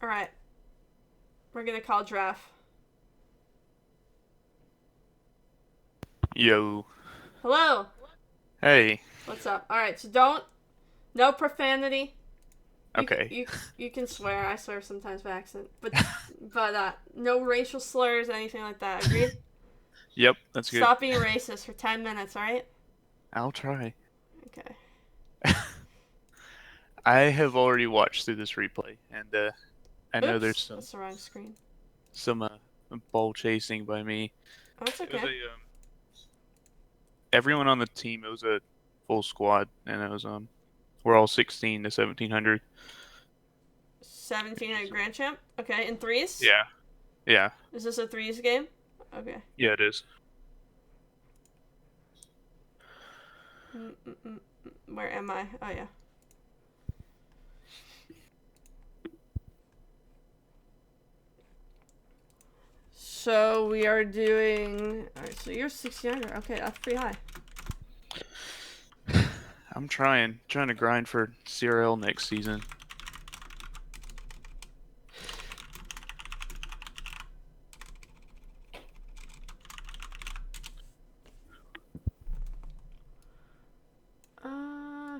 Alright. We're gonna call draft. Yo. Hello! Hey. What's up? Alright, so don't... No profanity. You, Okay. you, you can swear. I swear sometimes by accident. But no racial slurs, anything like that. Agreed? Yep, that's good. Stop being racist for 10 minutes, alright? I'll try. Okay. I have already watched through this replay, and I know there's Oops, some that's the wrong screen. some ball chasing by me. Oh, that's It was okay. everyone on the team. It was a full squad, and it was we're all 16 to 1700. 1700 Grand Champ? Okay, in threes? Yeah. Yeah. Is this a threes game? Okay. Yeah, it is. Mm-mm-mm. Where am I? Oh, yeah. So we are doing. Alright, so you're 1600. Okay, that's pretty high. I'm trying to grind for CRL next season.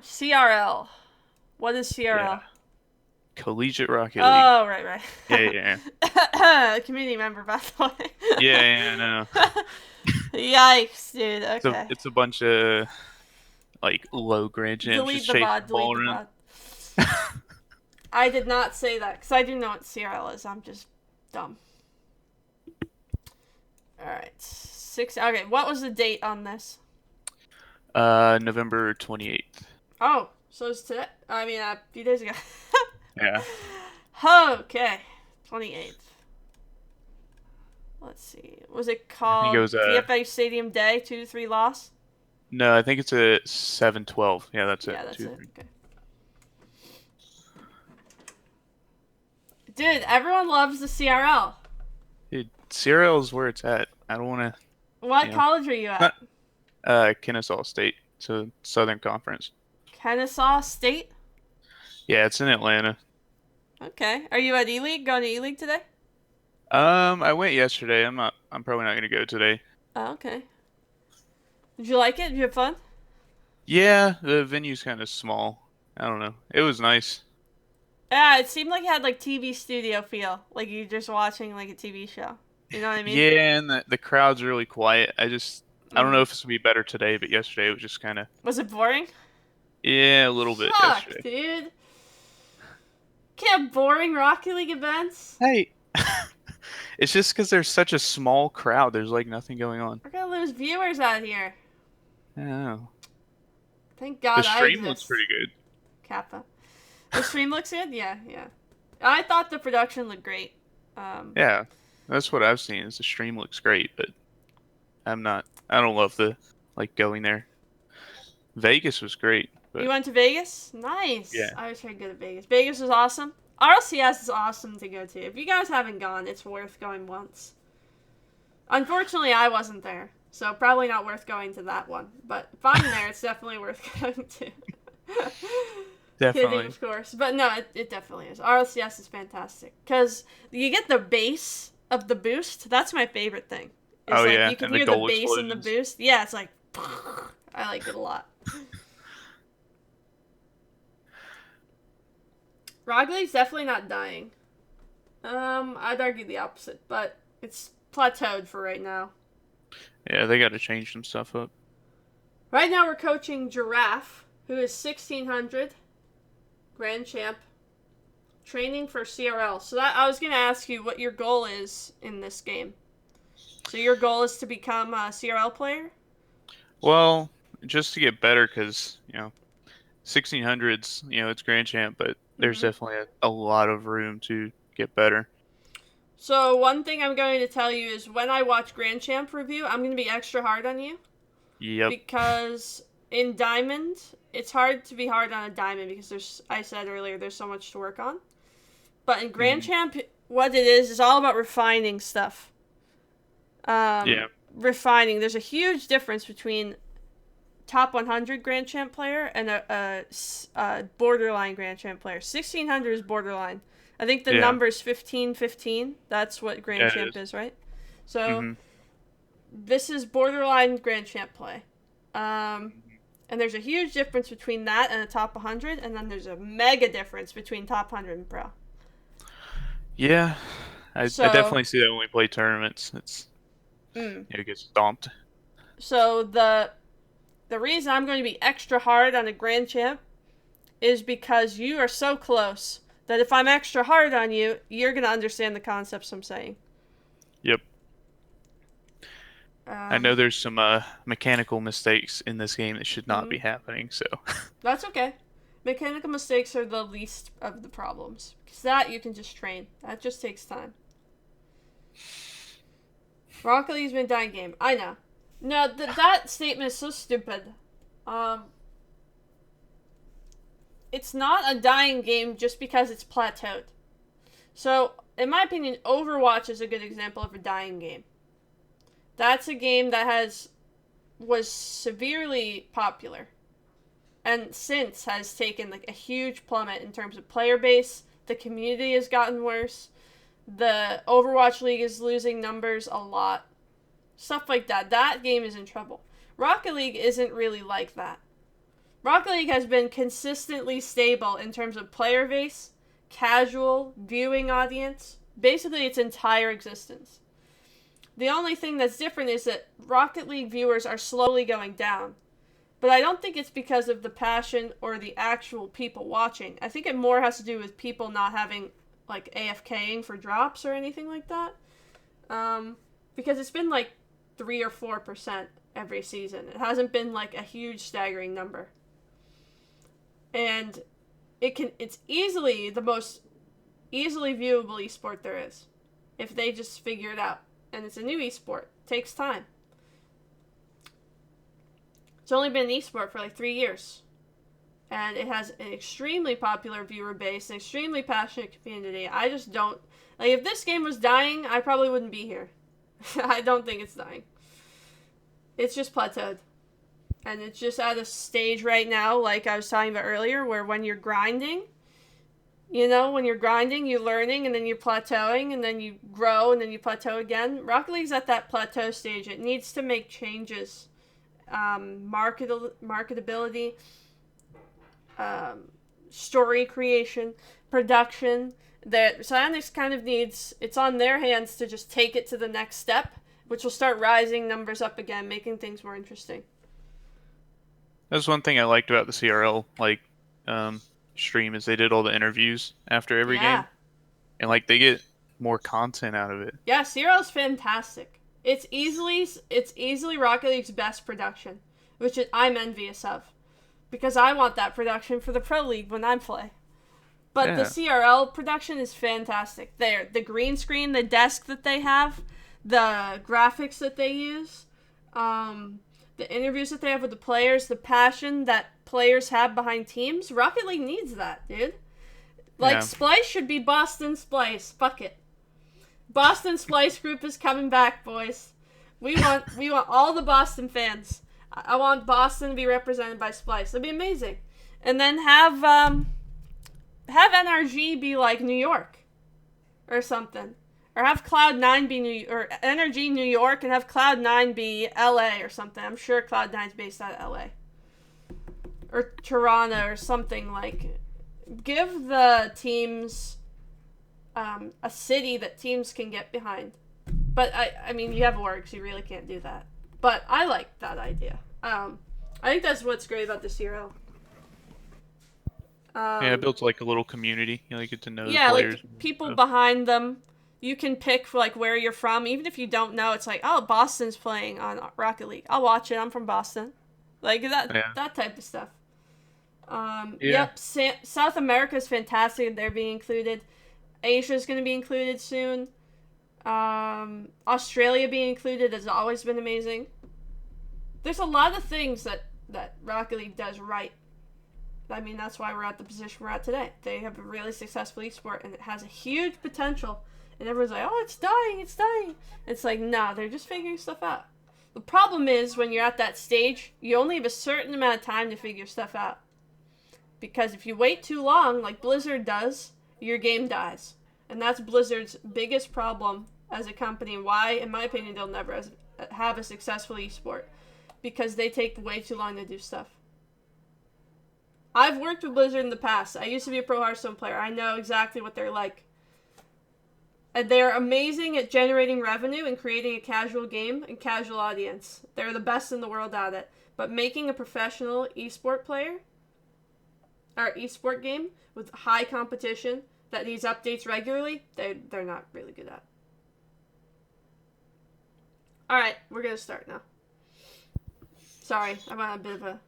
CRL. What is Yeah. CRL? Collegiate Rocket League. Oh, right, Yeah, right. yeah, Community member, by the way. yeah, yeah. No, Yikes, dude. it's a Okay. it's a bunch of like low Grand Champs Delete just the chasing bot. the Delete ball the around. bot. I did not say that because I do know what CRL is. I'm just dumb. All right. Six. Okay. What was the date on this? November 28th. Oh, so it's today. I mean, a few days ago. Yeah. Okay. 28th. Let's see. Was it I think it called was VFA Stadium Day 2-3 loss? no, I think it's a 7-12. Yeah, that's it. Yeah, that's Two, it. three. Okay. Dude, everyone loves the CRL. Dude, CRL is where it's at. I don't want to, What you know, college are you not at? Kennesaw State, so Southern Conference. Kennesaw State? Yeah, it's in Atlanta. Okay. Are you at E League? Going to E League today? I went yesterday. I'm probably not gonna go today. Oh, okay. Did you like it? Did you have fun? Yeah, the venue's kind of small. I don't know. It was nice. Yeah, it seemed like it had like TV studio feel. Like you just watching like a TV show. You know what I mean? Yeah, and the crowd's really quiet. I don't know Mm-hmm. if it's gonna be better today, but yesterday it was just kind of, Was it boring? yeah, a little bit Fuck, yesterday. dude. Can't have boring Rocket League events. Hey, it's just because there's such a small crowd. There's like nothing going on. We're gonna lose viewers out here. I don't know. Thank The God I stream looks exist. pretty good. Kappa. The stream looks good? Yeah, yeah. I thought the production looked great. Um, Yeah, that's what I've seen. Is the stream looks great, but I'm not. I don't love the like going there. Vegas was great, you but went to Vegas? Nice. yeah, I was trying to go to Vegas. Vegas was awesome. RLCS is awesome to go to. If you guys haven't gone, it's worth going once. Unfortunately, I wasn't there, so probably not worth going to that one. But if I'm there, it's definitely worth going to. Kidding, definitely. of course. But no, it definitely is. RLCS is fantastic. Because you get the bass of the boost. That's my favorite thing. It's Oh like yeah, you can and the hear the goal bass in the explosions. boost. Yeah, it's like. I like it a lot. Rocket League's definitely not dying. I'd argue the opposite, but it's plateaued for right now. Yeah, they got to change some stuff up. Right now, we're coaching Giraffe, who is 1600, Grand Champ, training for CRL. So that I was gonna ask you what your goal is in this game. So your goal is to become a CRL player. Well, just to get better, because 1600s, it's Grand Champ, but there's Mm-hmm. definitely a lot of room to get better. So one thing I'm going to tell you is when I watch Grand Champ review, I'm going to be extra hard on you Yep. because in Diamond, it's hard to be hard on a Diamond because I said earlier, there's so much to work on. But in Grand Hmm. Champ, what it is all about refining stuff. Um, Yeah. refining. There's a huge difference between top 100 Grand Champ player and a borderline Grand Champ player. 1600 is borderline. I think the number's 15-15. That's what Grand Champ is, right? So this is borderline Grand Champ play. And there's a huge difference between that and a top 100, and then there's a mega difference between top 100 and pro. Yeah, I definitely see that when we play tournaments. It gets stomped. So the reason I'm going to be extra hard on a Grand Champ is because you are so close that if I'm extra hard on you, you're going to understand the concepts I'm saying. Yep. I know there's some mechanical mistakes in this game that should not be happening, so. That's okay. Mechanical mistakes are the least of the problems. Because that you can just train. That just takes time. Rocket League's been a dying game. I know. No, that statement is so stupid. It's not a dying game just because it's plateaued. So, in my opinion, Overwatch is a good example of a dying game. That's a game that was severely popular, and since has taken like a huge plummet in terms of player base. The community has gotten worse. The Overwatch League is losing numbers a lot. Stuff like that. That game is in trouble. Rocket League isn't really like that. Rocket League has been consistently stable in terms of player base, casual, viewing audience, basically its entire existence. The only thing that's different is that Rocket League viewers are slowly going down. But I don't think it's because of the passion or the actual people watching. I think it more has to do with people not having, like, AFKing for drops or anything like that. Because it's been, like, 3 or 4% every season. It hasn't been, like, a huge staggering number. And it's easily the most easily viewable esport there is. If they just figure it out. And it's a new esport. It takes time. It's only been an esport for like 3 years. And it has an extremely popular viewer base, an extremely passionate community. I just don't... Like, if this game was dying, I probably wouldn't be here. I don't think it's dying. It's just plateaued. And it's just at a stage right now, like I was talking about earlier, where when you're grinding... You know, when you're grinding, you're learning, and then you're plateauing, and then you grow, and then you plateau again. Rocket League's at that plateau stage. It needs to make changes. Marketability, story creation, production. Psyonix kind of needs, it's on their hands to just take it to the next step, which will start rising numbers up again, making things more interesting. That's one thing I liked about the CRL, stream is they did all the interviews after every game, and like they get more content out of it. Yeah, CRL's fantastic. It's easily Rocket League's best production, which I'm envious of, because I want that production for the Pro League when I play. But the CRL production is fantastic. The green screen, the desk that they have, the graphics that they use, the interviews that they have with the players, the passion that players have behind teams. Rocket League needs that, dude. Like, Splice should be Boston Splice. Fuck it. Boston Splice Group is coming back, boys. We want all the Boston fans. I want Boston to be represented by Splice. That'd be amazing. And then have NRG be like New York or something. Or have Cloud9 be or NRG New York, and have Cloud9 be LA or something. I'm sure Cloud9's based out of LA. Or Toronto or something. Like, give the teams a city that teams can get behind. But I mean, you have orgs, you really can't do that. But I like that idea. I think that's what's great about the CRL. It builds like a little community. You get to know the players. Like people behind them. You can pick like where you're from, even if you don't know. It's like, oh, Boston's playing on Rocket League. I'll watch it. I'm from Boston. Like that type of stuff. Yep. South America is fantastic. They're being included. Asia's going to be included soon. Australia being included has always been amazing. There's a lot of things that Rocket League does right. I mean, that's why we're at the position we're at today. They have a really successful esport, and it has a huge potential. And everyone's like, oh, it's dying. It's like, nah, they're just figuring stuff out. The problem is, when you're at that stage, you only have a certain amount of time to figure stuff out. Because if you wait too long, like Blizzard does, your game dies. And that's Blizzard's biggest problem as a company, and why, in my opinion, they'll never have a successful esport. Because they take way too long to do stuff. I've worked with Blizzard in the past. I used to be a pro Hearthstone player. I know exactly what they're like. And they're amazing at generating revenue and creating a casual game and casual audience. They're the best in the world at it. But making a professional esport player, or esport game with high competition that needs updates regularly, they're not really good at. Alright, we're going to start now. Sorry, I'm on a bit of a...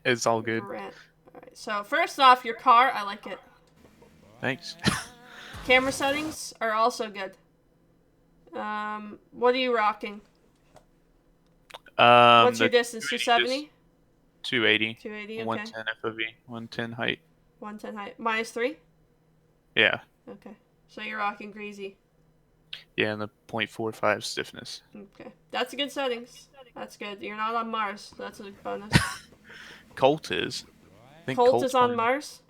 It's all good. Rant. Alright, so first off, your car, I like it. Thanks. Camera settings are also good. What are you rocking? What's your distance? 270? 280. 280, okay. 110 FOV. 110 height. 110 height. -3? Yeah. Okay. So you're rocking greasy. Yeah, and the 0.45 stiffness. Okay. That's a good settings. That's good. You're not on Mars. That's a bonus. Colt is. I think Colt Colt's is on Mars?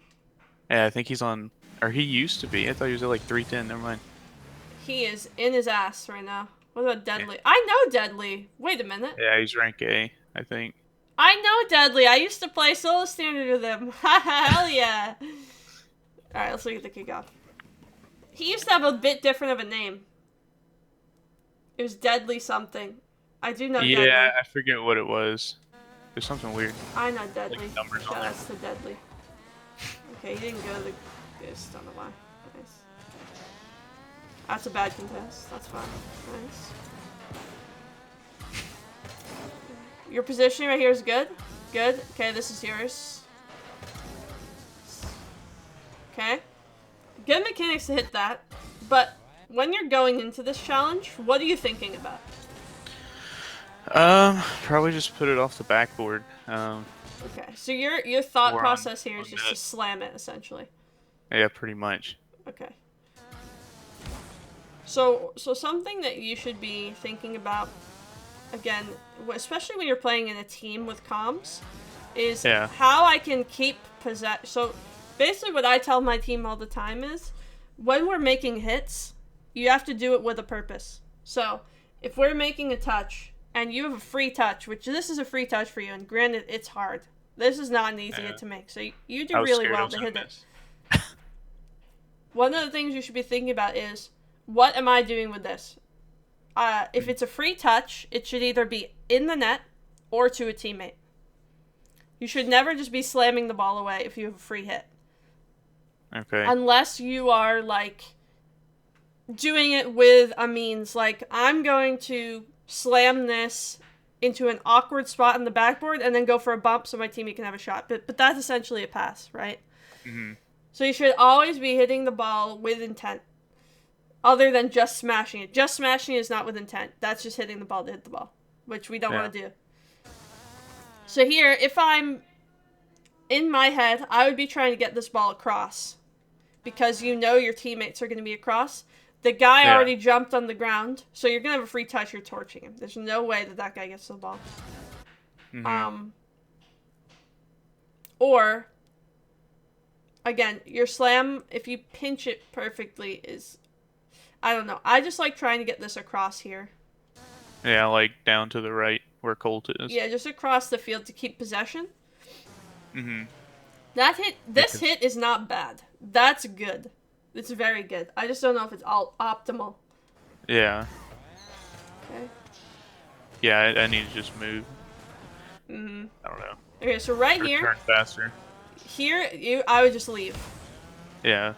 Yeah, I think he's on... Or he used to be. I thought he was at like 310. Never mind. He is in his ass right now. What about Deadly? Yeah. I know Deadly. Wait a minute. Yeah, he's rank A, I think. I know Deadly. I used to play solo standard with him. Hell yeah. Alright, let's look at the kickoff. He used to have a bit different of a name. It was Deadly something. I do know Deadly. Yeah, I forget what it was. There's something weird. I know Deadly. Like numbers on that's the Deadly. Okay, he didn't go to the... Just don't know why. Nice. That's a bad contest. That's fine. Nice. Your positioning right here is good. Good. Okay, this is yours. Okay. Good mechanics to hit that. But when you're going into this challenge, what are you thinking about? Probably just put it off the backboard. Okay, so your thought process here is just to slam it, essentially. Yeah, pretty much. Okay. So something that you should be thinking about, again, especially when you're playing in a team with comms, is how I can keep possession. So basically what I tell my team all the time is, when we're making hits, you have to do it with a purpose. So if we're making a touch, and you have a free touch, which this is a free touch for you, and granted, it's hard. This is not an easy hit to make, so you do really well to hit it. One of the things you should be thinking about is, what am I doing with this? If it's a free touch, it should either be in the net or to a teammate. You should never just be slamming the ball away if you have a free hit. Okay. Unless you are, like, doing it with a means, like, I'm going to slam this into an awkward spot in the backboard and then go for a bump so my teammate can have a shot. But that's essentially a pass, right? Mm-hmm. So you should always be hitting the ball with intent. Other than just smashing it. Just smashing is not with intent. That's just hitting the ball to hit the ball. Which we don't want to do. So here, if I'm in my head, I would be trying to get this ball across. Because you know your teammates are going to be across. The guy already jumped on the ground, so you're going to have a free touch, you're torching him. There's no way that guy gets the ball. Mm-hmm. Or, again, your slam, if you pinch it perfectly, is... I don't know. I just like trying to get this across here. Yeah, like down to the right where Colt is. Yeah, just across the field to keep possession. Mm-hmm. This hit is not bad. That's good. It's very good. I just don't know if it's all optimal. Yeah. Okay. Yeah, I need to just move. Mm-hmm. I don't know. Okay, so right here. Turn faster. Here, I would just leave. Yeah.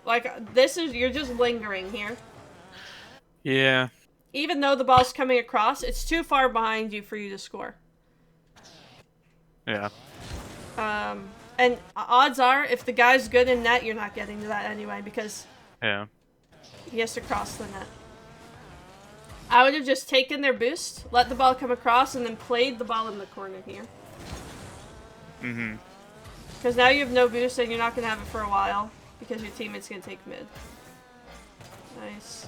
Like, you're just lingering here. Yeah. Even though the ball's coming across, it's too far behind you for you to score. Yeah. And odds are, if the guy's good in net, you're not getting to that anyway, because he has to cross the net. I would have just taken their boost, let the ball come across, and then played the ball in the corner here. Mm-hmm. Because now you have no boost, and you're not going to have it for a while, because your teammate's going to take mid. Nice.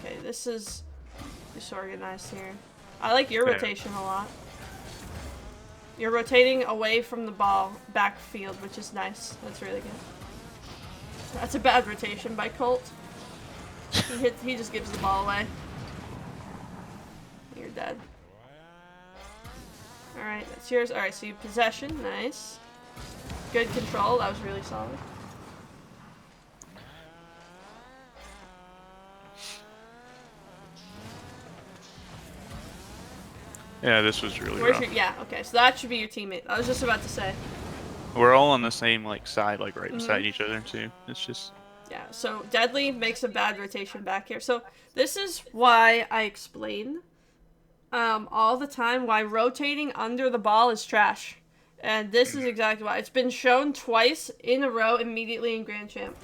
Okay, this is disorganized here. I like your rotation a lot. You're rotating away from the ball, backfield, which is nice. That's really good. That's a bad rotation by Colt. He just gives the ball away. You're dead. Alright, that's yours. Alright, so you have possession. Nice. Good control. That was really solid. Yeah, this was really rough. Yeah, okay, so that should be your teammate. I was just about to say. We're all on the same like side, like right beside each other too. It's just... Yeah, so Deadly makes a bad rotation back here. So this is why I explain all the time why rotating under the ball is trash. And this is exactly why. It's been shown twice in a row immediately in Grand Champ.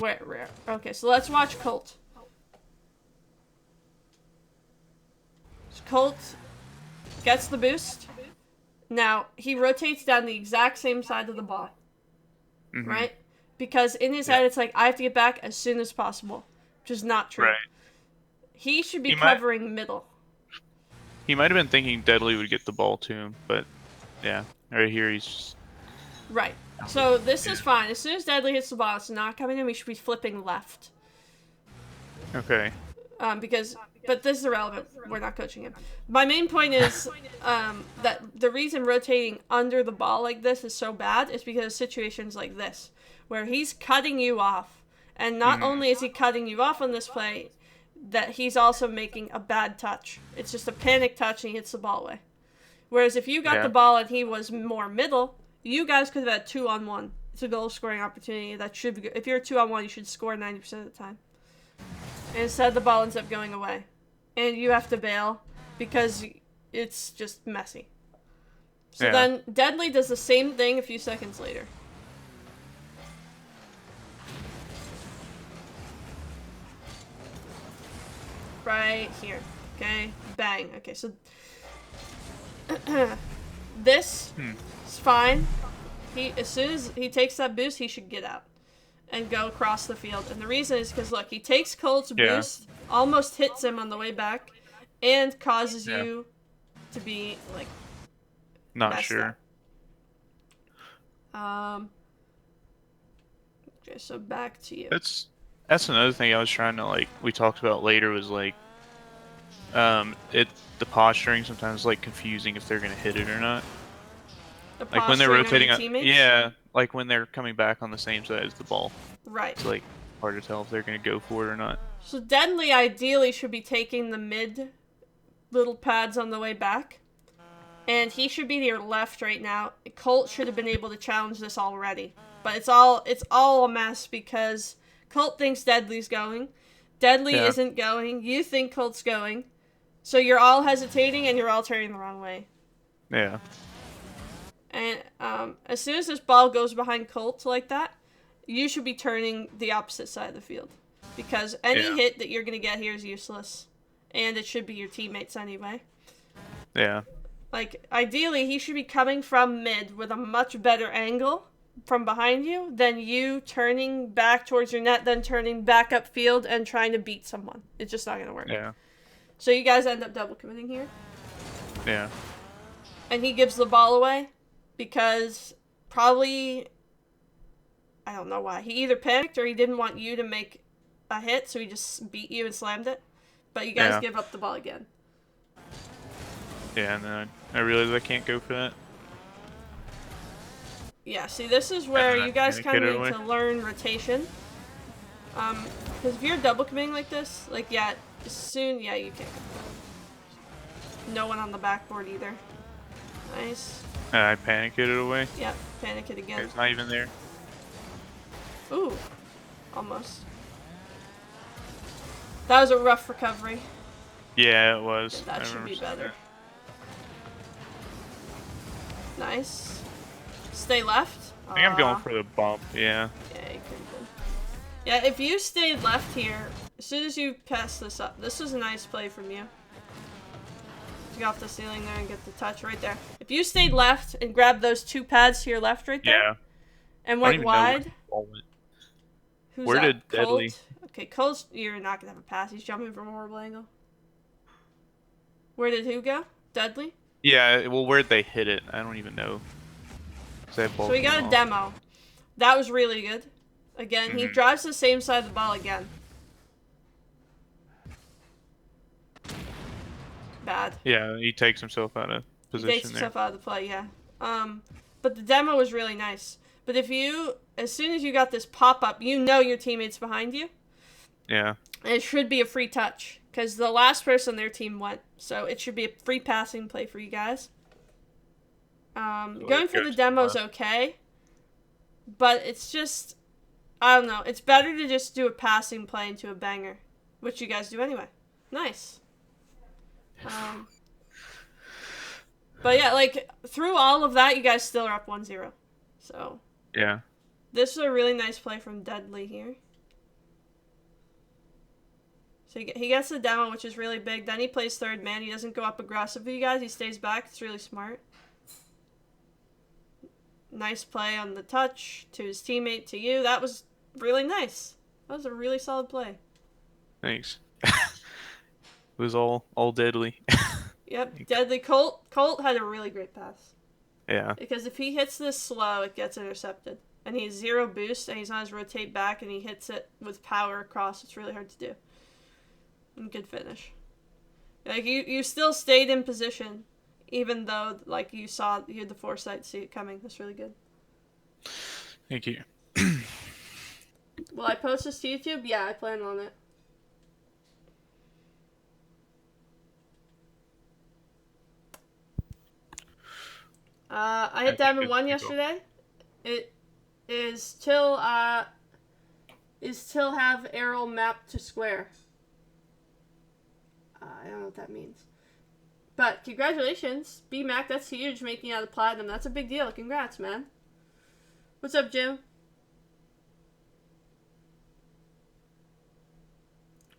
Where? Okay, so let's watch Colt. Colt gets the boost. Now, he rotates down the exact same side of the ball. Right? Because in his head, it's like, I have to get back as soon as possible. Which is not true. Right. He should be covering middle. He might have been thinking Deadly would get the ball to him, but yeah, right here he's just... Right. So this is fine. As soon as Deadly hits the ball, it's not coming in. We should be flipping left. Okay. But this is irrelevant. We're not coaching him. My main point is that the reason rotating under the ball like this is so bad is because of situations like this, where he's cutting you off. And not only is he cutting you off on this play, that he's also making a bad touch. It's just a panic touch and he hits the ball away. Whereas if you got the ball and he was more middle, you guys could have had 2-on-1. It's a goal scoring opportunity that should be good. If you're 2-on-1, you should score 90% of the time. And instead the ball ends up going away. And you have to bail because it's just messy. So then Deadly does the same thing a few seconds later. Right here. Okay. Bang. Okay, so this is fine. As soon as he takes that boost, he should get out and go across the field. And the reason is because, look, he takes Colt's boost, almost hits him on the way back, and causes you to be, like, not sure. Okay, so back to you. That's another thing I was trying to, like, we talked about later was, like, the posturing sometimes, like, confusing if they're going to hit it or not. Like, when they're rotating, like, when they're coming back on the same side as the ball. Right. It's, like, hard to tell if they're going to go for it or not. So Deadly ideally should be taking the mid little pads on the way back. And he should be to your left right now. Colt should have been able to challenge this already. But it's all a mess because Colt thinks Deadly's going. Deadly isn't going. You think Colt's going. So you're all hesitating and you're all turning the wrong way. Yeah. And as soon as this ball goes behind Colt like that, you should be turning the opposite side of the field. Because any hit that you're going to get here is useless. And it should be your teammates anyway. Yeah. Like, ideally, he should be coming from mid with a much better angle from behind you than you turning back towards your net, then turning back upfield and trying to beat someone. It's just not going to work. Yeah. So you guys end up double committing here. Yeah. And he gives the ball away because probably, I don't know why. He either panicked or he didn't want you to make a hit, so he just beat you and slammed it. But you guys give up the ball again. Yeah, and then I realized I can't go for that. Yeah, see, this is where you guys kind of need to learn rotation. Because if you're double committing like this, like, you can't. No one on the backboard either. Nice. I panic it away. Yep, panic it again. It's not even there. Ooh, almost. That was a rough recovery. Yeah, it was. That should be better. Nice. Stay left. I think I'm going for the bump, yeah. Yeah, you could have been. Yeah, if you stayed left here, as soon as you pass this up, this was a nice play from you. To go off the ceiling there and get the touch right there. If you stayed left and grabbed those two pads to your left right there, and went wide. Where did Deadly? Okay, Colt, you're not going to have a pass. He's jumping from a horrible angle. Where did who go? Deadly? Yeah, well, where'd they hit it? I don't even know. 'Cause that ball So we came got a off. demo. That was really good. Again, he drives the same side of the ball again. Bad. Yeah, he takes himself out of He takes position there. himself out of the play, yeah. But the demo was really nice. But if you, as soon as you got this pop-up, you know your teammate's behind you. Yeah. And it should be a free touch. Because the last person on their team went. So it should be a free passing play for you guys. Going for the demo is okay. But it's just, I don't know. It's better to just do a passing play into a banger. Which you guys do anyway. Nice. But yeah, like, through all of that, you guys still are up 1-0. So. Yeah. This is a really nice play from Deadly here. So he gets the demo, which is really big. Then he plays third man. He doesn't go up aggressive with you guys. He stays back. It's really smart. Nice play on the touch to his teammate, to you. That was really nice. That was a really solid play. Thanks. It was all Deadly. Yep, Deadly. Colt had a really great pass. Yeah. Because if he hits this slow, it gets intercepted. And he has 0 boost, and he's on his rotate back, and he hits it with power across. It's really hard to do. And good finish. Like, you still stayed in position, even though, like, you had the foresight to see it coming. That's really good. Thank you. Will I post this to YouTube? Yeah, I plan on it. I hit Diamond 1 yesterday. It is till have arrow mapped to square. I don't know what that means. But congratulations, B-Mac, that's huge, making it out of platinum. That's a big deal. Congrats, man. What's up, Jim?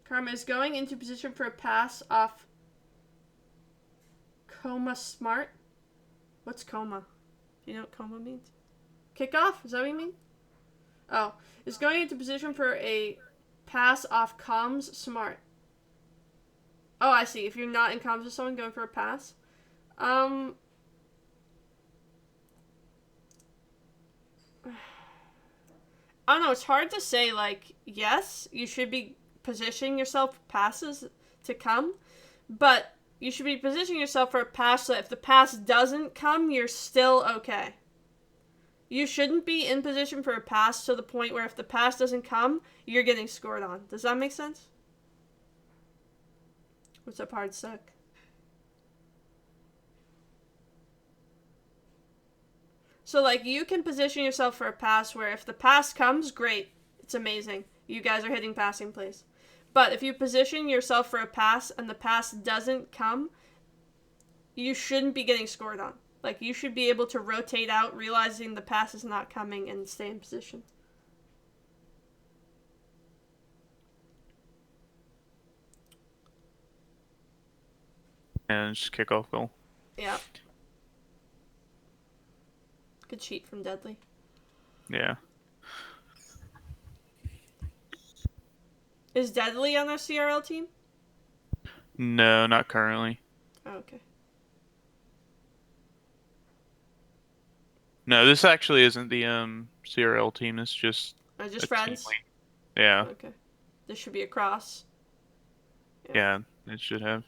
Karma is going into position for a pass off Coma Smart. What's coma? Do you know what coma means? Kickoff? Is that what you mean? Oh. Is going into position for a pass off comms smart. Oh, I see. If you're not in comms with someone going for a pass. I don't know. It's hard to say, like, yes, you should be positioning yourself for passes to come. But you should be positioning yourself for a pass so that if the pass doesn't come, you're still okay. You shouldn't be in position for a pass to the point where if the pass doesn't come, you're getting scored on. Does that make sense? What's up, hard suck? So, like, you can position yourself for a pass where if the pass comes, great. It's amazing. You guys are hitting passing plays. But if you position yourself for a pass and the pass doesn't come, you shouldn't be getting scored on. Like, you should be able to rotate out, realizing the pass is not coming, and stay in position. And just kickoff goal. Yeah. Good cheat from Deadly. Yeah. Is Deadly on our CRL team? No, not currently. Oh, okay. No, this actually isn't the CRL team. It's just friends? Yeah. Okay. This should be a cross. Yeah, it should have.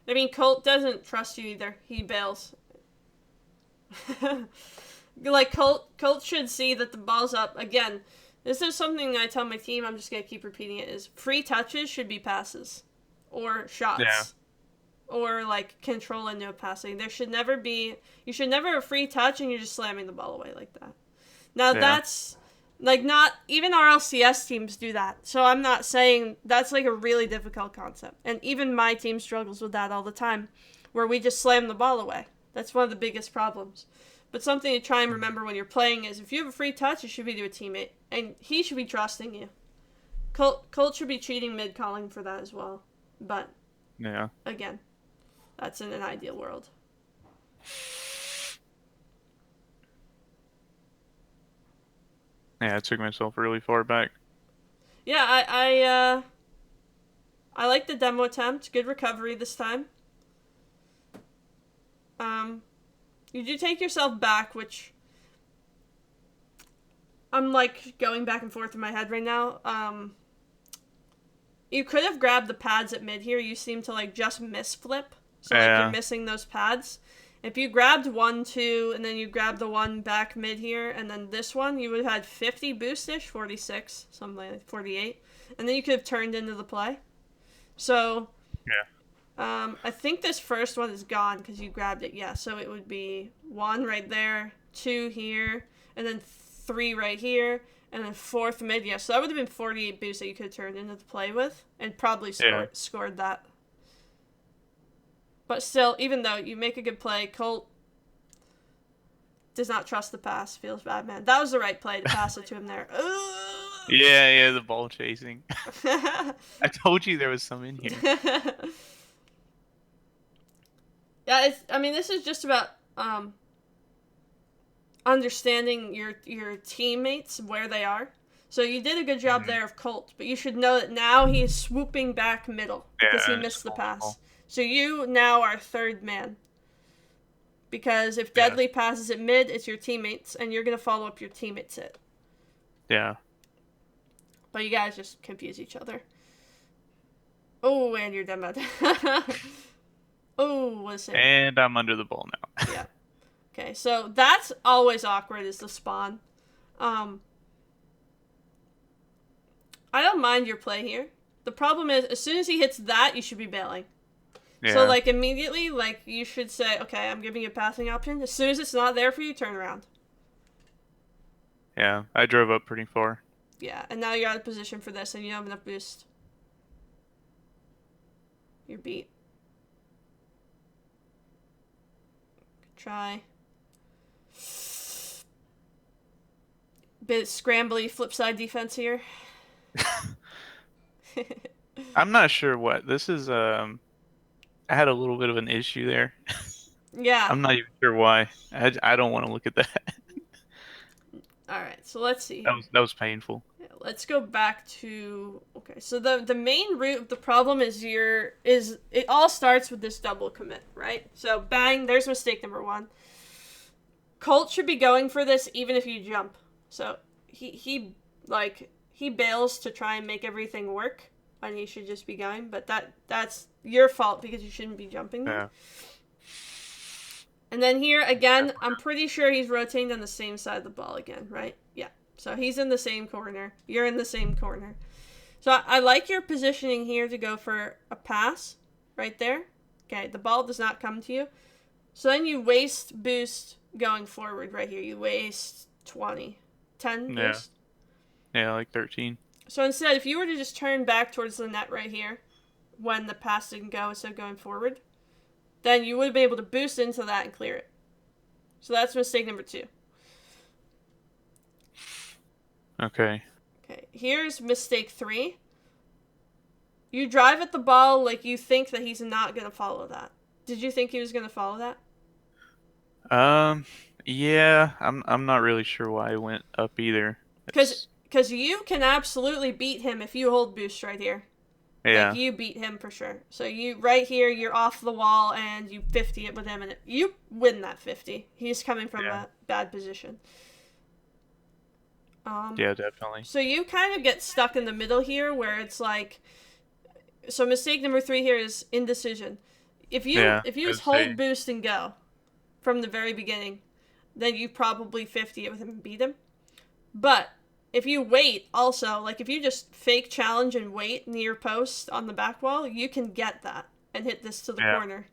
I mean, Colt doesn't trust you either. He bails. Like, Colt should see that the ball's up. Again, this is something I tell my team, I'm just going to keep repeating it, is free touches should be passes. Or shots. Yeah. Or, like, control into a passing. There should never be... You should never have a free touch and you're just slamming the ball away like that. Now, that's... Like, not... Even our LCS teams do that. So I'm not saying... That's, like, a really difficult concept. And even my team struggles with that all the time. Where we just slam the ball away. That's one of the biggest problems. But something to try and remember when you're playing is if you have a free touch, it should be to a teammate. And he should be trusting you. Colt should be cheating mid-calling for that as well. But... Yeah. Again... That's in an ideal world. Yeah, I took myself really far back. Yeah, I like the demo attempt. Good recovery this time. You do take yourself back, which I'm like going back and forth in my head right now. You could have grabbed the pads at mid here. You seem to like just miss flip. So like you're missing those pads. If you grabbed 1, 2, and then you grabbed the one back mid here, and then this one, you would have had 50 boost-ish, 46, something like 48. And then you could have turned into the play. So, I think this first one is gone because you grabbed it. Yeah, so it would be 1 right there, 2 here, and then 3 right here, and then 4th mid. Yeah, so that would have been 48 boost that you could have turned into the play with, and probably scored that. But still, even though you make a good play, Colt does not trust the pass. Feels bad, man. That was the right play to pass it to him there. Yeah, the ball chasing. I told you there was some in here. Yeah, this is just about understanding your teammates, where they are. So you did a good job there of Colt, but you should know that now he is swooping back middle because he missed the pass. So you now are 3rd man. Because if Deadly passes it mid, it's your teammates, and you're going to follow up your teammates' hit. Yeah. But you guys just confuse each other. Oh, and you're demoed. Oh, what's it? And I'm under the ball now. Yeah. Okay, so that's always awkward, is the spawn. I don't mind your play here. The problem is, as soon as he hits that, you should be bailing. Yeah. So, like, immediately, like, you should say, okay, I'm giving you a passing option. As soon as it's not there for you, turn around. Yeah, I drove up pretty far. Yeah, and now you're out of position for this, and you don't have enough boost. You're beat. Try. Bit scrambly flip side defense here. I'm not sure what. This is, I had a little bit of an issue there. Yeah. I'm not even sure why. I don't want to look at that. Alright, so let's see. That was painful. Yeah, let's go back to... Okay, so the main root of the problem is it all starts with this double commit, right? So, bang, there's mistake number 1. Colt should be going for this even if you jump. So, he bails to try and make everything work, and he should just be going, but that's your fault because you shouldn't be jumping there. Yeah. And then here, again, I'm pretty sure he's rotating on the same side of the ball again, right? Yeah. So he's in the same corner. You're in the same corner. So I like your positioning here to go for a pass right there. Okay, the ball does not come to you. So then you waste boost going forward right here. You waste 20. 10 boost? Yeah, like 13. So instead, if you were to just turn back towards the net right here when the pass didn't go instead of going forward, then you would be able to boost into that and clear it. So that's mistake number 2. Okay. Okay, here's mistake 3. You drive at the ball like you think that he's not going to follow that. Did you think he was going to follow that? Yeah, I'm not really sure why I went up either. Because you can absolutely beat him if you hold boost right here. Yeah. Like, you beat him for sure. So you right here, you're off the wall, and you 50 it with him, and you win that 50. He's coming from a bad position. Yeah, definitely. So you kind of get stuck in the middle here, where it's like... So mistake number 3 here is indecision. If you just hold boost and go from the very beginning, then you probably 50 it with him and beat him. But... if you wait, also, like, if you just fake challenge and wait near post on the back wall, you can get that and hit this to the corner.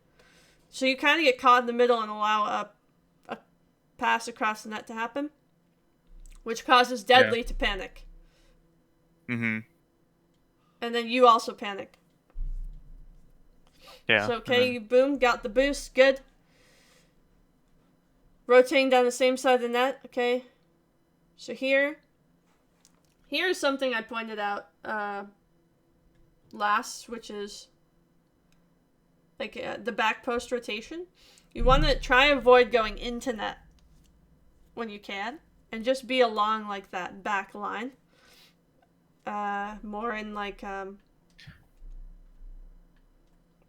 So you kind of get caught in the middle and allow a pass across the net to happen, which causes Deadly to panic. Mm-hmm. And then you also panic. Yeah. So, okay, you boom, got the boost, good. Rotating down the same side of the net, okay. So here's something I pointed out last, which is like the back post rotation. You want to try and avoid going into net when you can, and just be along like that back line. More in like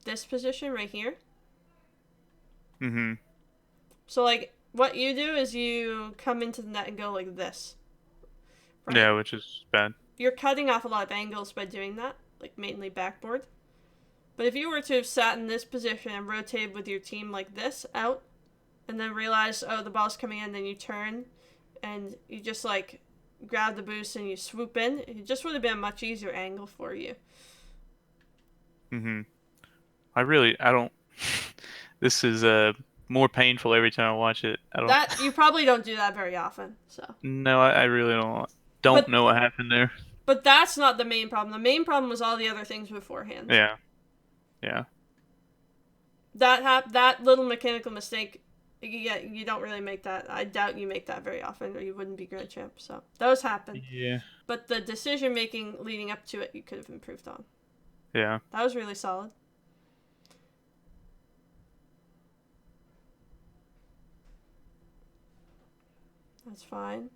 this position right here. Mm-hmm. So, like, what you do is you come into the net and go like this. Right? Yeah, which is bad. You're cutting off a lot of angles by doing that, like mainly backboard. But if you were to have sat in this position and rotated with your team like this, out, and then realize, oh, the ball's coming in, then you turn, and you just, like, grab the boost and you swoop in, it just would have been a much easier angle for you. Mm-hmm. I don't... This is more painful every time I watch it. You probably don't do that very often, so. No, I really don't know what happened there. But that's not the main problem. The main problem was all the other things beforehand. Yeah. Yeah. That little mechanical mistake, you don't really make that. I doubt you make that very often, or you wouldn't be Grand Champ. So those happen. Yeah. But the decision making leading up to it, you could have improved on. Yeah. That was really solid. That's fine.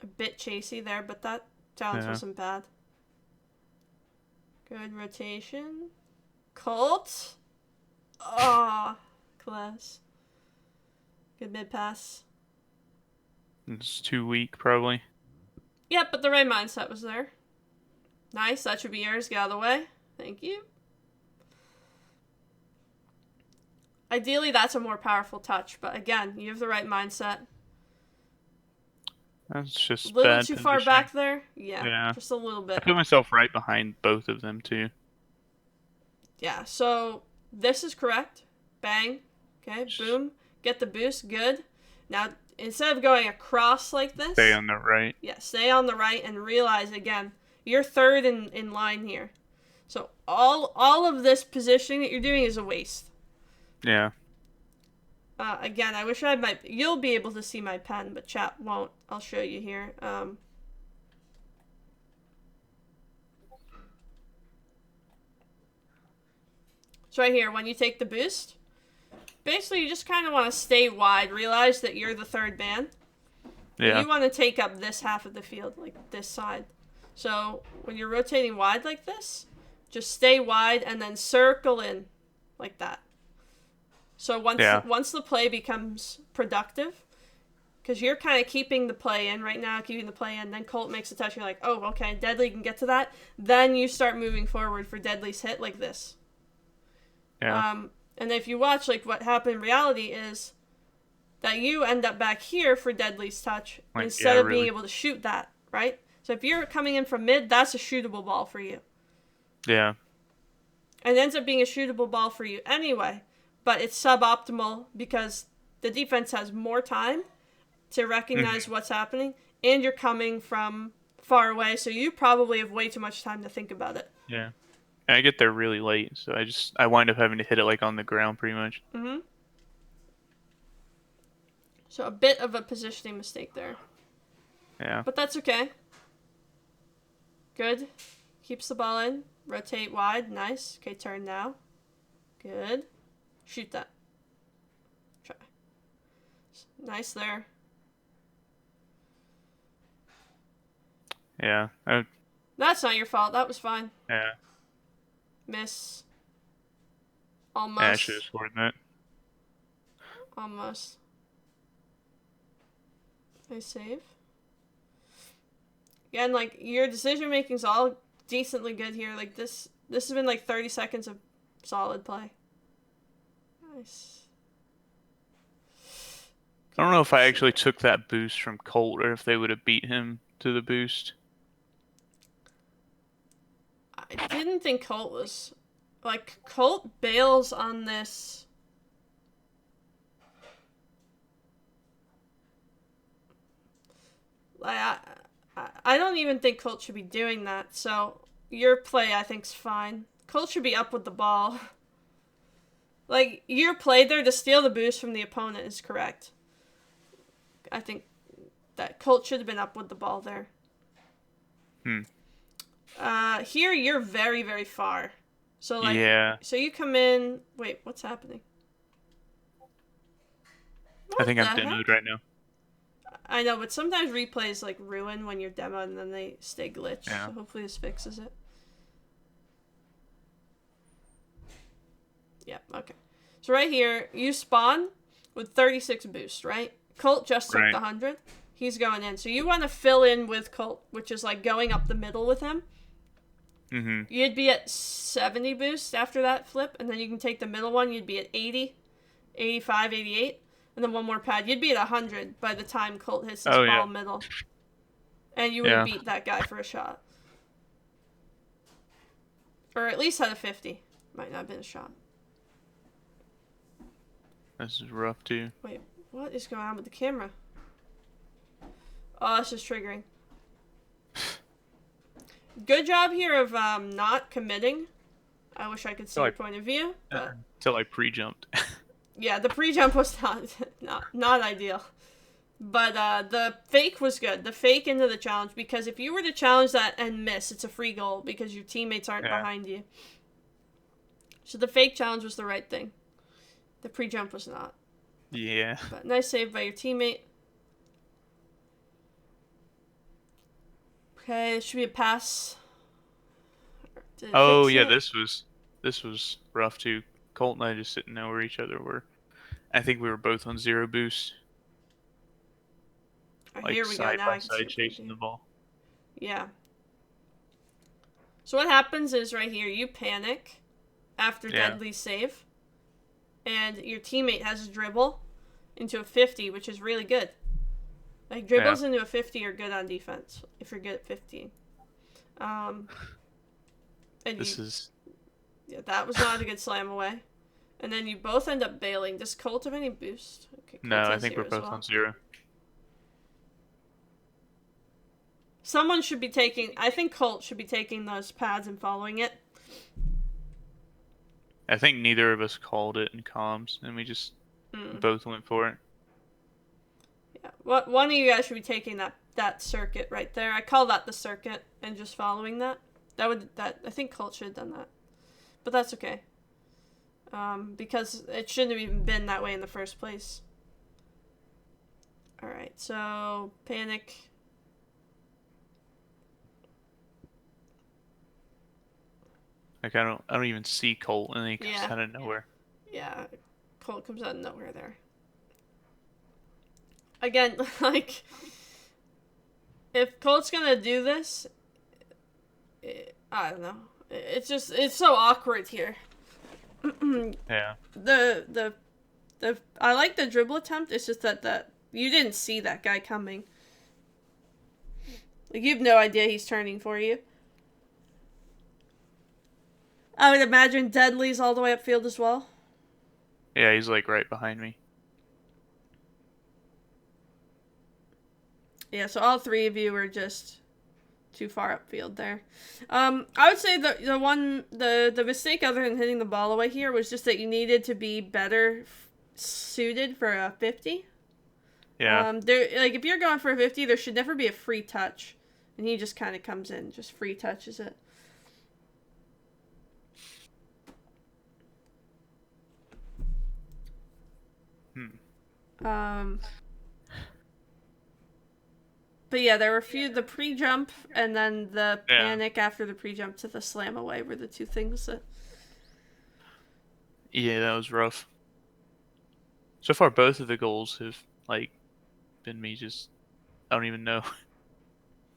A bit chasey there, but that challenge wasn't bad. Good rotation. Colt. Oh, class. Good mid pass. It's too weak, probably. Yeah, but the right mindset was there. Nice. That should be yours. Get out of the way. Thank you. Ideally, that's a more powerful touch, but again, you have the right mindset. That's just a little bad too position. far back there. Yeah, just a little bit. I put myself right behind both of them too. Yeah, so this is correct. Bang. Okay, boom. Get the boost. Good. Now, instead of going across like this, stay on the right. Yeah, stay on the right and realize again, you're third in line here. So all of this positioning that you're doing is a waste. Yeah. Again, I wish I had my... You'll be able to see my pen, but chat won't. I'll show you here. So right here, when you take the boost, basically you just kind of want to stay wide. Realize that you're the third man. Yeah. You want to take up this half of the field, like this side. So when you're rotating wide like this, just stay wide and then circle in like that. So once the play becomes productive, because you're kind of keeping the play in right now, then Colt makes a touch, you're like, oh, okay, Deadly can get to that. Then you start moving forward for Deadly's hit like this. Yeah. And if you watch, like, what happened in reality is that you end up back here for Deadly's touch instead of being able to shoot that, right? So if you're coming in from mid, that's a shootable ball for you. Yeah. And it ends up being a shootable ball for you anyway. But it's suboptimal because the defense has more time to recognize what's happening, and you're coming from far away, so you probably have way too much time to think about it. Yeah. And I get there really late, so I wind up having to hit it like on the ground pretty much. Mm-hmm. So a bit of a positioning mistake there. Yeah. But that's okay. Good. Keeps the ball in. Rotate wide. Nice. Okay, turn now. Good. Shoot that. Try. Nice there. Yeah. That's not your fault. That was fine. Yeah. Miss. Almost. Yeah, I should have scored that. Almost. Nice save. Again, like, your decision making's all decently good here. Like, this has been like 30 seconds of solid play. Nice. I don't know if I actually took that boost from Colt or if they would have beat him to the boost. I didn't think Colt was... Like, Colt bails on this... Like, I don't even think Colt should be doing that, so your play, I think, is fine. Colt should be up with the ball. Like, your play there to steal the boost from the opponent is correct. I think that Colt should have been up with the ball there. Here, you're very, very far. So, like, so you come in... Wait, what's happening? I think I'm demoed right now. I know, but sometimes replays, like, ruin when you're demoed and then they stay glitched. Yeah. So hopefully this fixes it. Yeah, okay. So right here, you spawn with 36 boost, right? Colt just took the 100. He's going in. So you want to fill in with Colt, which is like going up the middle with him. Mm-hmm. You'd be at 70 boost after that flip, and then you can take the middle one. You'd be at 80, 85, 88, and then one more pad. You'd be at 100 by the time Colt hits his ball middle. And you would beat that guy for a shot. Or at least had a 50. Might not have been a shot. This is rough, too. Wait, what is going on with the camera? Oh, this is triggering. Good job here of not committing. I wish I could see your point of view. Until I pre-jumped. Yeah, the pre-jump was not ideal. But the fake was good. The fake into the challenge. Because if you were to challenge that and miss, it's a free goal. Because your teammates aren't behind you. So the fake challenge was the right thing. The pre-jump was not. Yeah. But nice save by your teammate. Okay, it should be a pass. Oh yeah, this was rough too. Colt and I just didn't know where each other were. I think we were both on 0 boost. Like here we go. Now I can side chasing the ball. Yeah. So what happens is right here, you panic after Deadly's save, and your teammate has a dribble into a 50, which is really good. Like, dribbles into a 50 are good on defense, if you're good at 50. And yeah, that was not a good slam away. And then you both end up bailing. Does Colt have any boost? Okay, no, I think we're both on 0. Someone should be taking... I think Colt should be taking those pads and following it. I think neither of us called it in comms, and we just both went for it. Yeah, one of you guys should be taking that circuit right there. I call that the circuit, and just following that. I think Colt should have done that, but that's okay. Because it shouldn't have even been that way in the first place. All right, so panic. Like I don't even see Colt, and he comes out of nowhere. Yeah, Colt comes out of nowhere there. Again, like, if Colt's gonna do this, I don't know. It's so awkward here. Yeah. I like the dribble attempt. It's just that you didn't see that guy coming. Like, you have no idea he's turning for you. I would imagine Deadly's all the way upfield as well. Yeah, he's like right behind me. Yeah, so all three of you were just too far upfield there. I would say the mistake other than hitting the ball away here was just that you needed to be better suited for a 50. Yeah. Like if you're going for a 50, there should never be a free touch, and he just kind of comes in, just free touches it. But yeah, there were the pre-jump and then the panic after the pre-jump to the slam away were the two things that... Yeah, that was rough. So far, both of the goals have, like, been me just... I don't even know.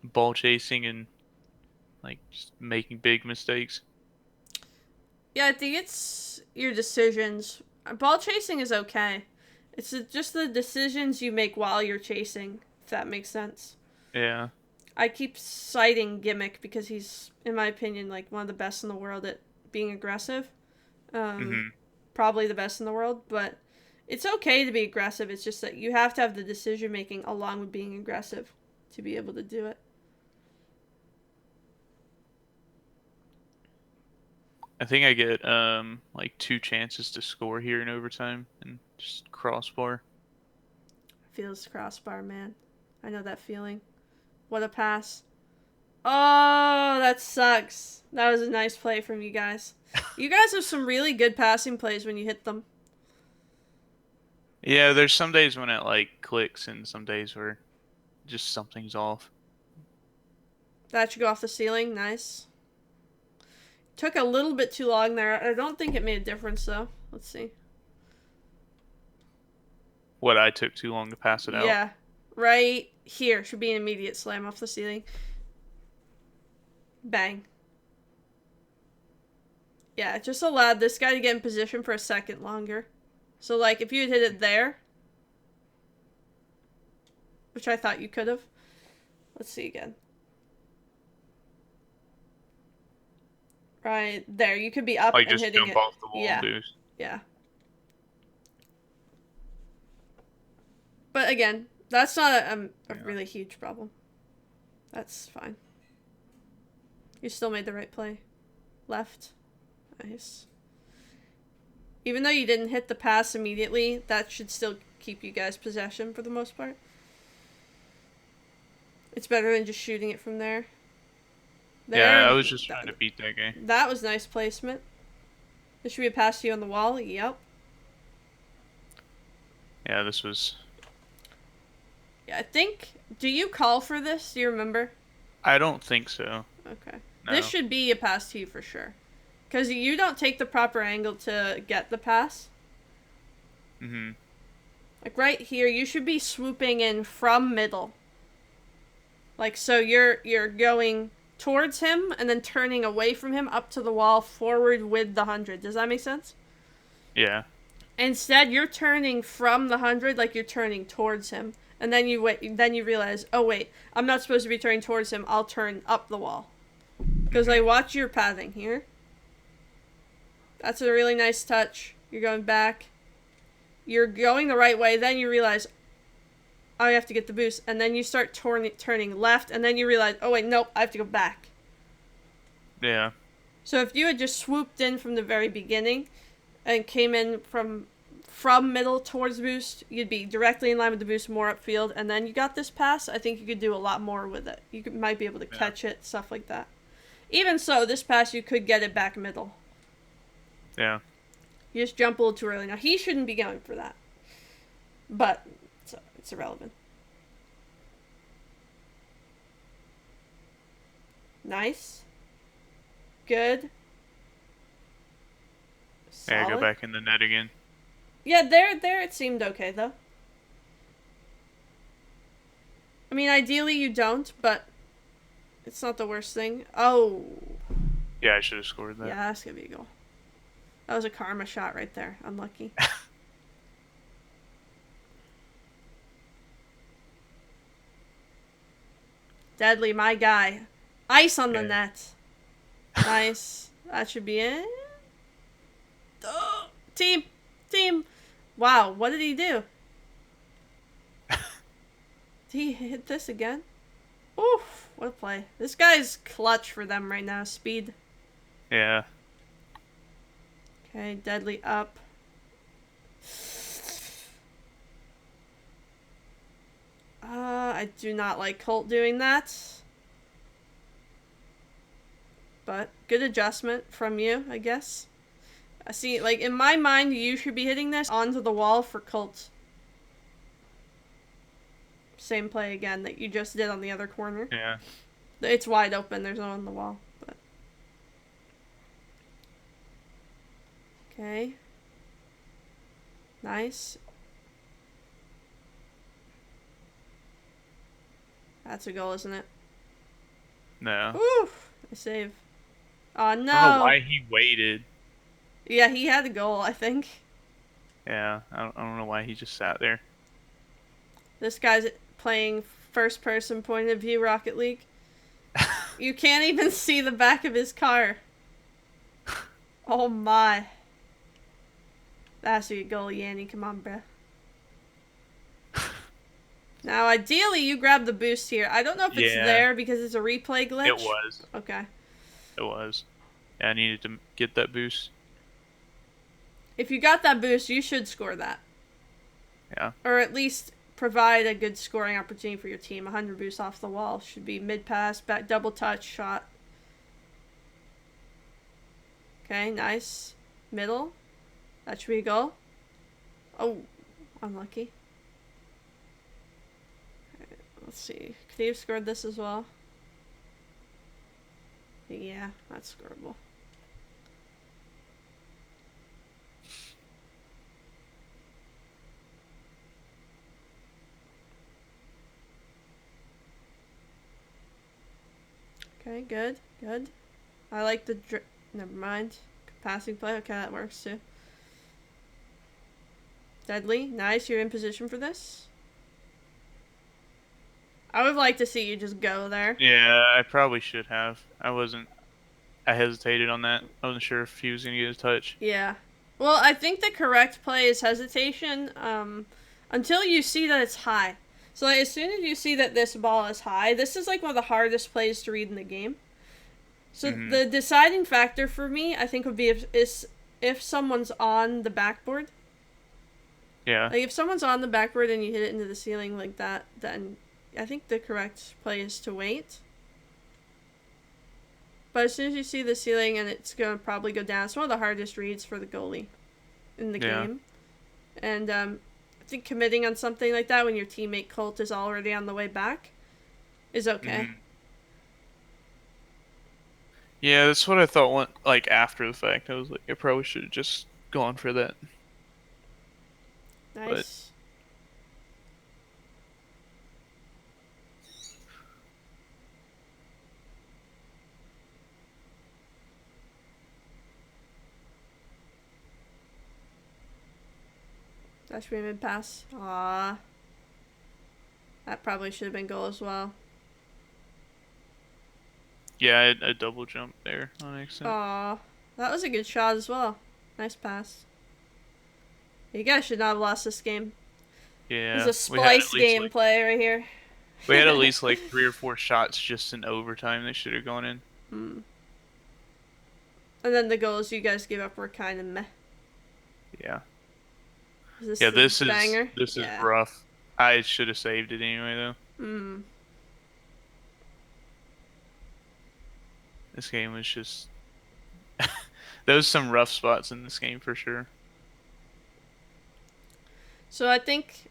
Ball chasing and, like, just making big mistakes. Yeah, I think it's your decisions. Ball chasing is okay. It's just the decisions you make while you're chasing, if that makes sense. Yeah. I keep citing Gimmick because he's, in my opinion, like one of the best in the world at being aggressive. Probably the best in the world, but it's okay to be aggressive. It's just that you have to have the decision making along with being aggressive to be able to do it. I think I get like 2 chances to score here in overtime and just crossbar. Feels crossbar, man. I know that feeling. What a pass. Oh, that sucks. That was a nice play from you guys. You guys have some really good passing plays when you hit them. Yeah, there's some days when it like clicks and some days where just something's off. That should go off the ceiling. Nice. Took a little bit too long there. I don't think it made a difference though. Let's see. What, I took too long to pass it out? Yeah. Right here. Should be an immediate slam off the ceiling. Bang. Yeah, it just allowed this guy to get in position for a second longer. So, like, if you had hit it there, which I thought you could have. Let's see again. Right there, you could be up Like, and just hitting jump it. off the wall Yeah, and boost. yeah. But again, that's not a really huge problem. That's fine. You still made the right play. Left. Nice. Even though you didn't hit the pass immediately, that should still keep you guys possession for the most part. It's better than just shooting it from there. Yeah, I was just trying to beat that guy. That was nice placement. This should be a pass to you on the wall. Yep. Yeah, this was... Yeah, I think... Do you call for this? Do you remember? I don't think so. Okay. No. This should be a pass to you for sure. Because you don't take the proper angle to get the pass. Mm-hmm. Like right here, you should be swooping in from middle. Like, so you're going towards him and then turning away from him up to the wall forward with the 100. Does that make sense? Yeah. Instead, you're turning from the 100 like you're turning towards him. And then you wait. Then you realize, oh wait, I'm not supposed to be turning towards him. I'll turn up the wall. Because I watch your pathing here. That's a really nice touch. You're going back. You're going the right way. Then you realize, oh, I have to get the boost. And then you start turning left. And then you realize, oh wait, nope, I have to go back. Yeah. So if you had just swooped in from the very beginning and came in from middle towards the boost, you'd be directly in line with the boost, more upfield, and then you got this pass, I think you could do a lot more with it. You might be able to catch it, stuff like that. Even so, this pass, you could get it back middle. Yeah. You just jump a little too early. Now, he shouldn't be going for that. But it's irrelevant. Nice. Good. Yeah, Solid. go back in the net again. Yeah, there it seemed okay, though. I mean, ideally you don't, but it's not the worst thing. Oh. Yeah, I should have scored that. Yeah, that's gonna be a goal. That was a karma shot right there. Unlucky. Deadly, my guy. Ice on the net. Nice. That should be it. Oh, team. Wow, what did he do? Did he hit this again? Oof, what a play. This guy's clutch for them right now. Speed. Yeah. Okay, Deadly up. I do not like Colt doing that. But good adjustment from you, I guess. I see, like, in my mind, you should be hitting this onto the wall for Colt. Same play again that you just did on the other corner. Yeah. It's wide open. There's no one on the wall. But okay. Nice. That's a goal, isn't it? No. Oof. I save. Oh, no. I don't know why he waited. Yeah, he had a goal, I think. Yeah, I don't know why he just sat there. This guy's playing first-person point of view Rocket League. You can't even see the back of his car. Oh my. That has to be a goal, Yanni. Come on, bruh. Now, ideally, you grab the boost here. I don't know if it's there because it's a replay glitch. It was. Okay. It was. Yeah, I needed to get that boost. If you got that boost, you should score that. Yeah. Or at least provide a good scoring opportunity for your team. 100 boost off the wall. Should be mid-pass, back double touch, shot. Okay, nice. Middle. That should be a goal. Oh, unlucky. Right, let's see. Could he have scored this as well? Yeah, that's scoreable. Okay, good, good. I like the never mind. Passing play, okay, that works too. Deadly, nice, you're in position for this. I would like to see you just go there. Yeah, I probably should have. I hesitated on that. I wasn't sure if he was gonna get a touch. Yeah. Well, I think the correct play is hesitation, until you see that it's high. So like, as soon as you see that this ball is high, this is like one of the hardest plays to read in the game. So the deciding factor for me, I think, would be if someone's on the backboard. Yeah. Like if someone's on the backboard and you hit it into the ceiling like that, then I think the correct play is to wait. But as soon as you see the ceiling and it's going to probably go down, it's one of the hardest reads for the goalie in the game. And I think committing on something like that when your teammate Colt is already on the way back is okay. Yeah, that's what I thought went like after the fact. I was like, I probably should have just gone for that. Nice. That should be a mid pass. Aww. That probably should have been goal as well. Yeah, I double jumped there on accident. Aww. That was a good shot as well. Nice pass. You guys should not have lost this game. Yeah. It's a splice gameplay right here. We had at least like 3 or 4 shots just in overtime that should have gone in. And then the goals you guys gave up were kind of meh. Yeah. This is rough. I should have saved it anyway though. This game was just there was some rough spots in this game for sure. So I think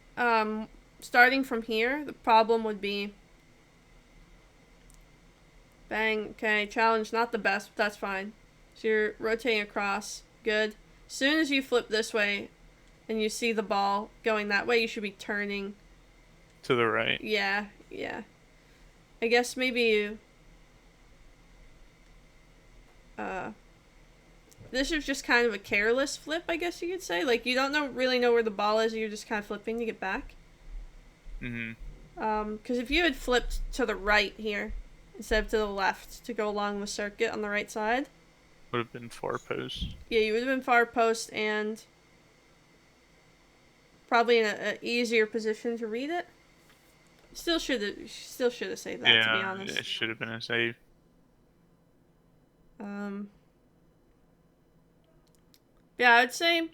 starting from here, the problem would be bang, okay, challenge not the best, but that's fine. So you're rotating across, good. As soon as you flip this way and you see the ball going that way, you should be turning to the right. Yeah, yeah. I guess maybe you this is just kind of a careless flip, I guess you could say. Like, you don't really know where the ball is, you're just kind of flipping to get back. Because if you had flipped to the right here, instead of to the left, to go along the circuit on the right side. Would have been far post. Yeah, you would have been far post and probably in an easier position to read it. Still should have saved that, to be honest. It should have been a save. Yeah, I'd say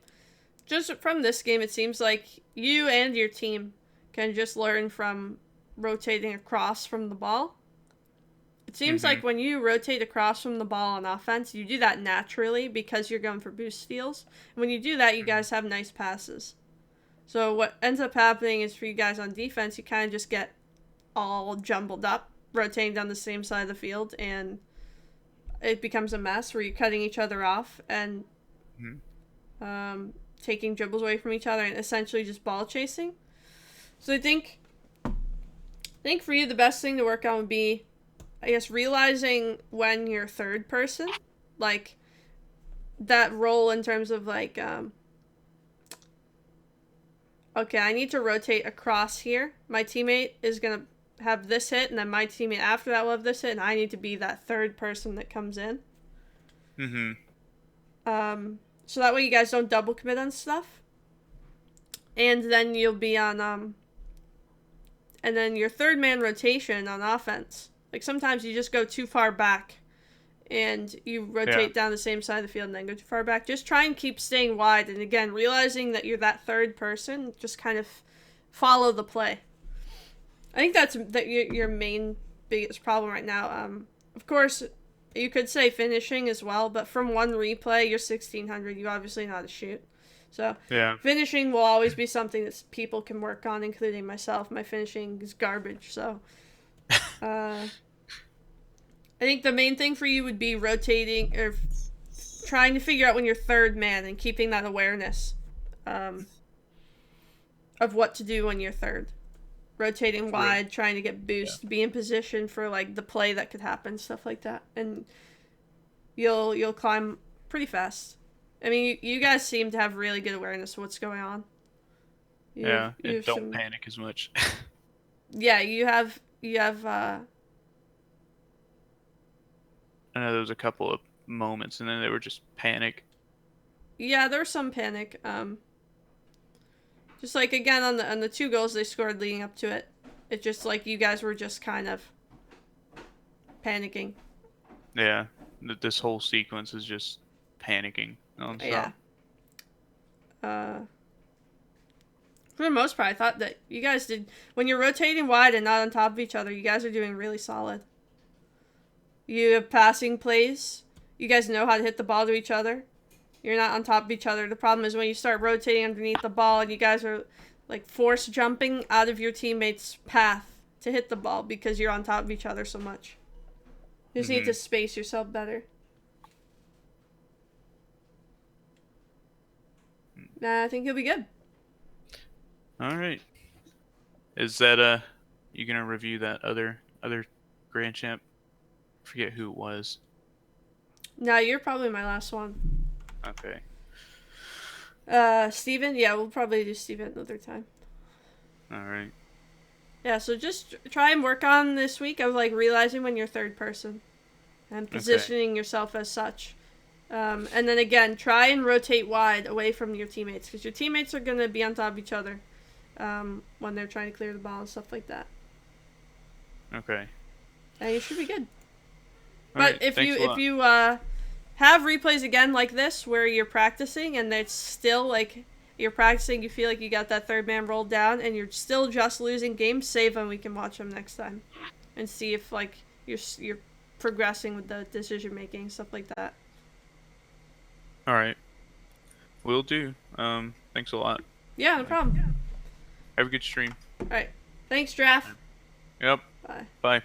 just from this game, it seems like you and your team can just learn from rotating across from the ball. It seems like when you rotate across from the ball on offense, you do that naturally because you're going for boost steals. And when you do that, you guys have nice passes. So what ends up happening is for you guys on defense, you kind of just get all jumbled up, rotating down the same side of the field, and it becomes a mess where you're cutting each other off and taking dribbles away from each other and essentially just ball chasing. So I think for you the best thing to work on would be, I guess, realizing when you're third person, like that role in terms of like, okay, I need to rotate across here. My teammate is going to have this hit, and then my teammate after that will have this hit, and I need to be that third person that comes in. So that way you guys don't double commit on stuff. And then you'll be on, and then your third man rotation on offense. Like sometimes you just go too far back and you rotate down the same side of the field and then go too far back. Just try and keep staying wide. And again, realizing that you're that third person, just kind of follow the play. I think that's your main biggest problem right now. Of course, you could say finishing as well, but from one replay, you're 1600. You obviously know how to shoot. So finishing will always be something that people can work on, including myself. My finishing is garbage. So I think the main thing for you would be rotating or trying to figure out when you're third man and keeping that awareness of what to do when you're third. rotating wide, trying to get boost, Yeah. be in position for like the play that could happen, stuff like that, and you'll climb pretty fast. I mean, you guys seem to have really good awareness of what's going on. Yeah, You and have don't some, panic as much. yeah, you have I know there was a couple of moments, and then they were just panic. yeah, there's some panic. Just like again on the two goals they scored leading up to it, it's just like you guys were just kind of panicking. Yeah, this whole sequence is just panicking Yeah. nonstop. Uh, for the most part, I thought that you guys did when you're rotating wide and not on top of each other. You guys are doing really solid. You have passing plays. You guys know how to hit the ball to each other. You're not on top of each other. The problem is when you start rotating underneath the ball and you guys are like force jumping out of your teammate's path to hit the ball because you're on top of each other so much. You just need to space yourself better. Nah, I think you'll be good. All right. Is that you gonna review that other Grand Champ? I forget who it was. Nah, you're probably my last one. Okay. Steven? Yeah, we'll probably do Steven another time. All right. Yeah, so just try and work on this week of like realizing when you're third person and positioning yourself as such. And then again, try and rotate wide away from your teammates because your teammates are going to be on top of each other when they're trying to clear the ball and stuff like that. Okay. And you should be good. All But right, if thanks a lot. you have replays again like this where you're practicing and it's still like you're practicing, you feel like you got that third man rolled down and you're still just losing games, save them. We can watch them next time and see if like you're progressing with the decision making, stuff like that. All right. Will do. Thanks a lot. Yeah, no problem. Have a good stream. All right. Thanks, Draft. Yep. Bye. Bye.